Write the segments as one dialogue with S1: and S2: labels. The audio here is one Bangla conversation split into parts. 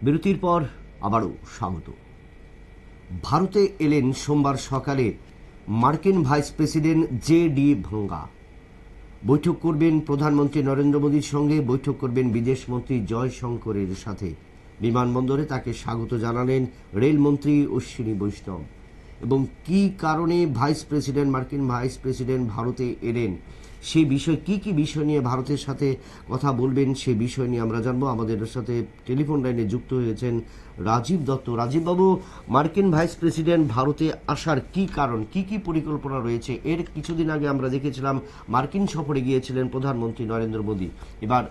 S1: বিরতির পর আবারও স্বাগত। ভারতে এলেন সোমবার সকালে মার্কিন ভাইস প্রেসিডেন্ট জে.ডি. ভাঙ্গা। বৈঠক করবেন প্রধানমন্ত্রী নরেন্দ্র মোদীর সঙ্গে, বৈঠক করবেন বিদেশমন্ত্রী জয়শঙ্করের সাথে। বিমানবন্দরে তাকে স্বাগত জানালেন রেলমন্ত্রী অশ্বিনী বৈষ্ণব। এবং কি কারণে মার্কিন ভাইস প্রেসিডেন্ট ভারতে এলেন, সেই বিষয় কি বিষয় নিয়ে ভারতের সাথে কথা বলবেন, সেই বিষয় নিয়ে আমরা জানবো। আমাদের সাথে টেলিফোন লাইনে যুক্ত হয়েছেন রাজীব দত্ত। রাজীববাবু, মার্কিন ভাইস প্রেসিডেন্ট ভারতে আসার কি কারণ, কি পরিকল্পনা রয়েছে? এর কিছুদিন আগে আমরা দেখেছিলাম মার্কিন সফরে গিয়েছিলেন প্রধানমন্ত্রী নরেন্দ্র মোদী। এবার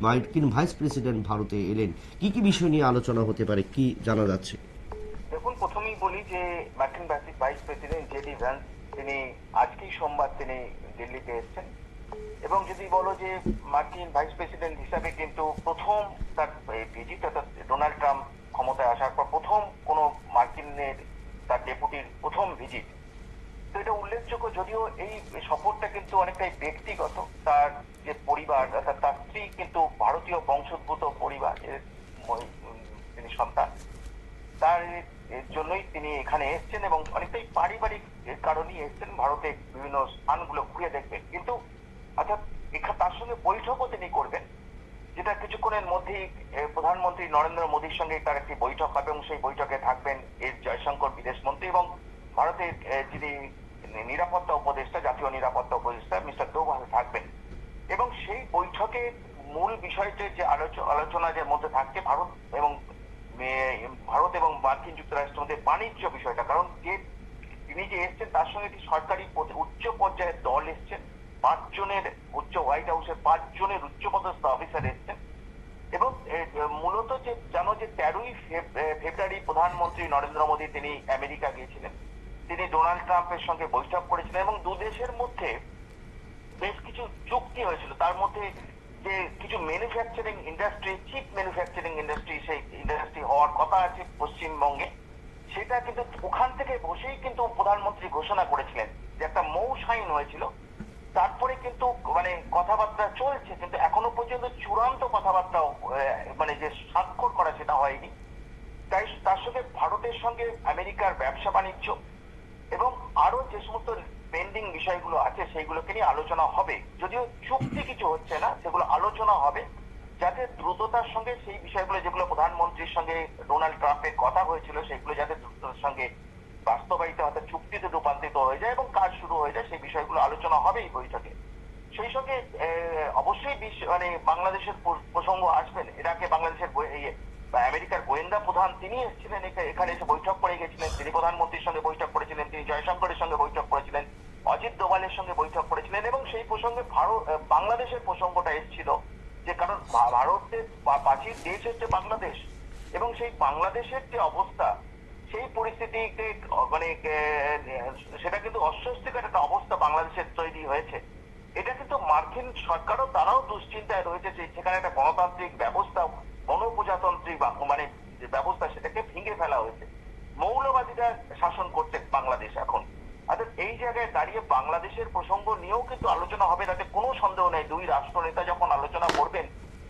S1: মার্কিন ভাইস প্রেসিডেন্ট ভারতে এলেন, কি বিষয় নিয়ে আলোচনা হতে পারে, কি জানা যাচ্ছে?
S2: দেখুন, প্রথমেই বলি যে মার্কিন ভাইস প্রেসিডেন্ট জে.ডি. ভ্যান্স তিনি আজকেই সোমবার তিনি দিল্লিতে এসেছেন। এবং যদি বলো যে মার্কিন ভাইস প্রেসিডেন্ট হিসাবে কিন্তু প্রথম তার ভিজিট, অর্থাৎ ডোনাল্ড ট্রাম্প ক্ষমতায় আসার পর প্রথম কোনো মার্কিনের তার ডেপুটির প্রথম ভিজিট। তো এটা উল্লেখযোগ্য, যদিও এই সফরটা কিন্তু অনেকটাই ব্যক্তিগত। তার যে পরিবার, অর্থাৎ তার স্ত্রী কিন্তু ভারতীয় বংশোদ্ভূত পরিবারের তিনি সন্তান। তার জন্যই তিনি এখানে এসেছেন এবং অনেকটাই পারিবারিক কারণেই এসেছেন, ভারতে বিভিন্ন স্থানগুলো ঘুরে দেখবেন। কিন্তু অর্থাৎ তার সঙ্গে বৈঠকও তিনি করবেন, যেটা কিছুক্ষণের মধ্যেই প্রধানমন্ত্রী নরেন্দ্র মোদীর সঙ্গে তার একটি বৈঠক হবে এবং সেই বৈঠকে থাকবেন এস জয়শঙ্কর বিদেশমন্ত্রী এবং ভারতের যিনি নিরাপত্তা উপদেষ্টা, জাতীয় নিরাপত্তা উপদেষ্টা মিস্টার দোভাল থাকবেন। এবং সেই বৈঠকে মূল বিষয়টি যে আলোচনার মধ্যে থাকছে ভারত এবং মার্কিন যুক্তরাষ্ট্রের মধ্যে বাণিজ্য বিষয়টা। কারণ তিনি যে এসছেন তার সঙ্গে একটি সরকারি উচ্চ পর্যায়ের দল এসছেন, 5 জনের হোয়াইট হাউসের 5 জনের উচ্চপদস্থ অফিসার এসছেন। এবং মূলত যে জানো যে 13ই ফেব্রুয়ারি প্রধানমন্ত্রী নরেন্দ্র মোদী তিনি আমেরিকা গিয়েছিলেন, তিনি ডোনাল্ড ট্রাম্পের সঙ্গে বৈঠক করেছিলেন এবং দু দেশের মধ্যে বেশ কিছু চুক্তি হয়েছিল। তার মধ্যে যে কিছু manufacturing industry, chip manufacturing industry, সেই ইন্ডাস্ট্রি হওয়ার কথা আছে পশ্চিমবঙ্গে, সেটা কিন্তু ওখান থেকে বসেই কিন্তু প্রধানমন্ত্রী ঘোষণা করেছিলেন যে একটা মৌ সাইন হয়েছিল। তারপরে কিন্তু কথাবার্তা চলছে, কিন্তু এখনো পর্যন্ত চূড়ান্ত কথাবার্তা যে স্বাক্ষর করা সেটা হয়নি। তাই তার সঙ্গে ভারতের সঙ্গে আমেরিকার ব্যবসা বাণিজ্য এবং আরো যে সমস্ত পেন্ডিং বিষয়গুলো আছে সেইগুলোকে নিয়ে আলোচনা হবে। যদিও চুক্তি কিছু হচ্ছে না, সেগুলো আলোচনা হবে যাতে দ্রুততার সঙ্গে সেই বিষয়গুলো যেগুলো প্রধানমন্ত্রীর সঙ্গে ডোনাল্ড ট্রাম্পের কথা হয়েছিল সেগুলো যাতে দ্রুততার সঙ্গে বাস্তবায়িত অর্থাৎ চুক্তিতে রূপান্তরিত হয়ে যায় এবং কাজ শুরু হয়ে যায়, সেই বিষয়গুলো আলোচনা হবে এই বৈঠকে। সেই সঙ্গে অবশ্যই বাংলাদেশের প্রসঙ্গ আসবেন। এর আগে বাংলাদেশের আমেরিকার গোয়েন্দা প্রধান তিনি এসেছিলেন, এখানে এসে বৈঠক করে গেছিলেন। তিনি প্রধানমন্ত্রীর সঙ্গে বৈঠক করেছিলেন, তিনি জয়শঙ্করের সঙ্গে বৈঠক করেছিলেন, অজিত দোভালের সঙ্গে বৈঠক করেছিলেন। এবং সেই প্রসঙ্গে বাংলাদেশের প্রসঙ্গটা এসেছিল, যে কারণ ভারতের পাশের দেশ হচ্ছে বাংলাদেশ এবং সেই বাংলাদেশের যে অবস্থা, সেই পরিস্থিতিতে সেটা কিন্তু অস্বস্তিকর একটা অবস্থা বাংলাদেশের তৈরি হয়েছে। এটা কিন্তু মার্কিন সরকারও তারাও দুশ্চিন্তায় রয়েছে যে সেখানে একটা গণতান্ত্রিক ব্যবস্থা, গণপ্রজাতন্ত্রী যে ব্যবস্থা সেটাকে ভেঙে ফেলা হয়েছে। মৌলবাদীরা শাসন করছে বাংলাদেশ এখন। অর্থাৎ এই জায়গায় দাঁড়িয়ে বাংলাদেশের প্রসঙ্গ নিয়েও কিন্তু আলোচনা হবে, তাতে কোনো সন্দেহ নেই। দুই রাষ্ট্রনেতা যখন আলোচনা করবেন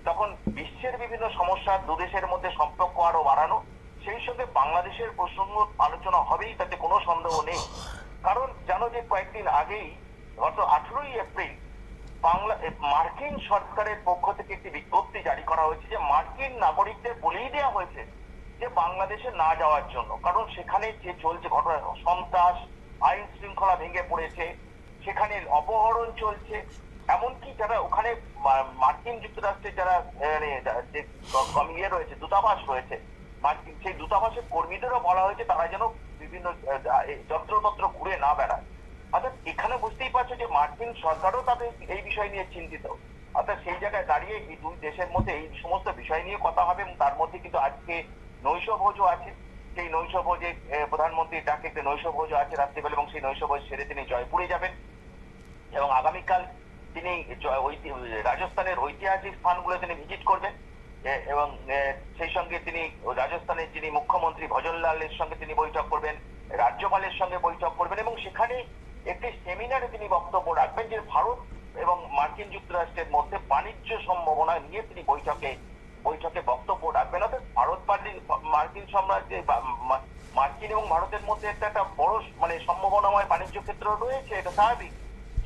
S2: তখন বিশ্বের বিভিন্ন সমস্যা, দু দেশের মধ্যে সম্পর্ক আরো বাড়ানো, সেই সঙ্গে বাংলাদেশের প্রসঙ্গ আলোচনা হবেই, তাতে কোনো সন্দেহ নেই। কারণ জানো যে কয়েকদিন আগেই গত 18ই এপ্রিল মার্কিন সরকারের পক্ষ থেকে একটি বিজ্ঞপ্তি জারি করা হয়েছে যে মার্কিন নাগরিকদের বলেই দেওয়া হয়েছে যে বাংলাদেশে না যাওয়ার জন্য। কারণ সেখানে যে চলছে ঘটনা, সন্ত্রাস, আইন শৃঙ্খলা ভেঙে পড়েছে, সেখানে অপহরণ চলছে। এমনকি যারা ওখানে মার্কিন যুক্তরাষ্ট্রের যারা রয়েছে, দূতাবাস রয়েছে মার্কিন, সেই দূতাবাসের কর্মীদেরও বলা হয়েছে তারা যেন বিভিন্ন যত্রতত্র ঘুরে না বেড়ায়। অর্থাৎ এখানে বুঝতেই পারছো যে মার্কিন সরকারও তাদের এই বিষয় নিয়ে চিন্তিত। অর্থাৎ সেই জায়গায় দাঁড়িয়ে এই দুই দেশের মধ্যে এই সমস্ত বিষয় নিয়ে কথা হবে। এবং তার মধ্যে কিন্তু আজকে নৈশভোজও আছে। সেই নৈশভোজে প্রধানমন্ত্রীর ডাকে একটি নৈশভোজও আছে রাত্রিবেলা, এবং সেই নৈশভোজ সেরে তিনি জয়পুরে যাবেন এবং আগামীকাল তিনি রাজস্থানের ঐতিহাসিক স্থানগুলো তিনি ভিজিট করবেন। এবং সেই সঙ্গে তিনি রাজস্থানের যিনি মুখ্যমন্ত্রী ভজনলালের সঙ্গে তিনি বৈঠক করবেন, রাজ্যপালের সঙ্গে বৈঠক করবেন এবং সেখানে একটি সেমিনারে তিনি বক্তব্য রাখবেন যে ভারত এবং মার্কিন যুক্তরাষ্ট্রের মধ্যে বাণিজ্য সম্ভাবনা নিয়ে তিনি বৈঠকে বক্তব্য রাখবেন। অর্থাৎ ভারত সাম্রাজ্যে মার্কিন এবং ভারতের মধ্যে একটা বড় মানে সম্ভাবনাময় বাণিজ্য ক্ষেত্র রয়েছে, এটা স্বাভাবিক।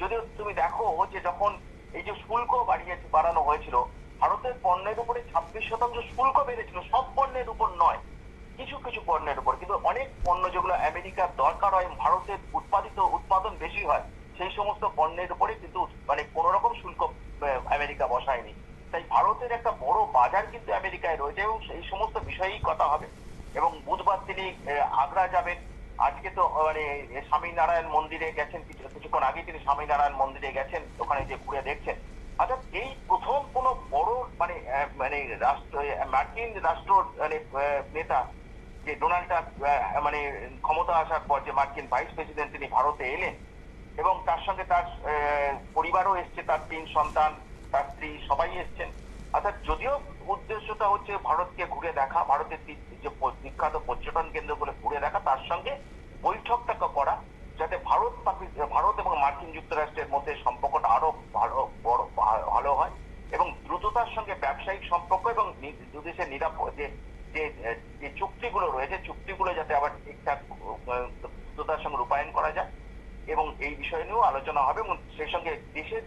S2: যদিও তুমি দেখো যে যখন এই যে শুল্ক বাড়ানো হয়েছিল, ভারতের পণ্যের উপরে 26% শুল্ক বেড়েছিল, সব পণ্যের উপর নয়, কিছু কিছু পণ্যের উপর। কিন্তু অনেক পণ্য যেগুলো আমেরিকার দরকার হয়, ভারতের উৎপাদন বেশি হয়, সেই সমস্ত পণ্যের উপরে কিন্তু মানে কোন রকম শুল্ক আমেরিকা বসায়নি। তাই ভারতের একটা বড় বাজার কিন্তু আমেরিকায় রয়েছে এবং এই সমস্ত বিষয়েই কথা হবে। এবং বুধবার তিনি আগ্রা যাবেন। আজকে তো মানে স্বামীনারায়ণ মন্দিরে গেছেন, কিছুক্ষণ আগে তিনি স্বামীনারায়ণ মন্দিরে গেছেন, ওখানে যে ঘুরে দেখছেন। অর্থাৎ এই প্রথম কোন বড় মানে মানে মার্কিন রাষ্ট্র মানে নেতা যে ডোনাল্ড ট্রাম্প মানে ক্ষমতা আসার পর যে মার্কিন ভাইস প্রেসিডেন্ট তিনি ভারতে এলেন এবং তার সঙ্গে তার পরিবারও এসছে, তার 3 সন্তান, তার স্ত্রী সবাই এসছেন। অর্থাৎ যদিও উদ্দেশ্যটা হচ্ছে ভারতকে ঘুরে দেখা, ভারতের যে বিখ্যাত পর্যটন কেন্দ্রগুলো ঘুরে দেখা, তার সঙ্গে বৈঠকটা করা, যাতে ভারত এবং মার্কিন যুক্তরাষ্ট্রের মধ্যে সম্পর্কটা আরো ভালো হয় এবং দ্রুততার সঙ্গে ব্যবসায়িক সম্পর্ক এবং দুদেশের নিরাপদ যে চুক্তিগুলো রয়েছে, চুক্তিগুলো যাতে আবার ঠিকঠাক দ্রুততার সঙ্গে রূপায়ণ করা যায় এবং এই বিষয় নিয়েও আলোচনা হবে। এবং সেই সঙ্গে দেশের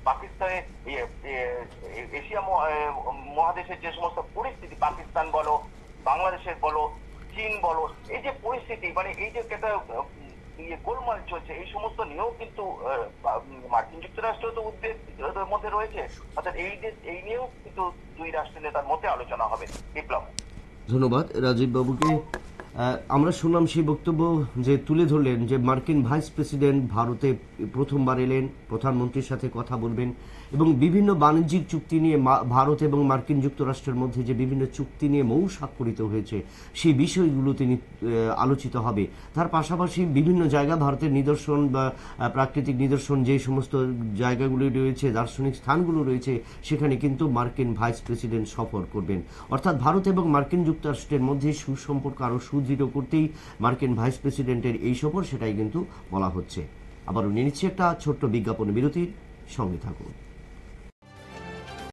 S2: পাকিস্তানের এশিয়া মহাদেশের যে সমস্ত পরিস্থিতি, পাকিস্তান বলো, বাংলাদেশের বলো, চীন বলো, এই যে পরিস্থিতি মানে এই যে একটা গোলমাল চলছে, এই সমস্ত নিয়েও কিন্তু মার্কিন যুক্তরাষ্ট্র তো উদ্বেগের মধ্যে রয়েছে। অর্থাৎ এই নিয়েও কিন্তু দুই রাষ্ট্রের নেতার মধ্যে আলোচনা হবে। বিপ্লব,
S1: ধন্যবাদ রাজীব বাবুকে। আমরা শুনলাম সেই বক্তব্য যে তুলে ধরলেন যে মার্কিন ভাইস প্রেসিডেন্ট ভারতে প্রথমবার এলেন, প্রধানমন্ত্রীর সাথে কথা বলবেন এবং বিভিন্ন বাণিজ্যিক চুক্তি নিয়ে ভারত এবং মার্কিন যুক্তরাষ্ট্রের মধ্যে যে বিভিন্ন চুক্তি নিয়ে মৌ স্বাক্ষরিত হয়েছে সেই বিষয়গুলো তিনি আলোচিত হবে। তার পাশাপাশি বিভিন্ন জায়গা ভারতের নিদর্শন বা প্রাকৃতিক নিদর্শন যে সমস্ত জায়গাগুলি রয়েছে, দার্শনিক স্থানগুলো রয়েছে, সেখানে কিন্তু মার্কিন ভাইস প্রেসিডেন্ট সফর করবেন। অর্থাৎ ভারত এবং মার্কিন যুক্তরাষ্ট্রের মধ্যে সুসম্পর্ক আরও সুদৃঢ় করতেই মার্কিন ভাইস প্রেসিডেন্টের এই সফর, সেটাই কিন্তু বলা হচ্ছে। আবারও নিয়ে নিচ্ছি একটা ছোট্ট বিজ্ঞাপন বিরতির, সঙ্গে থাকুন।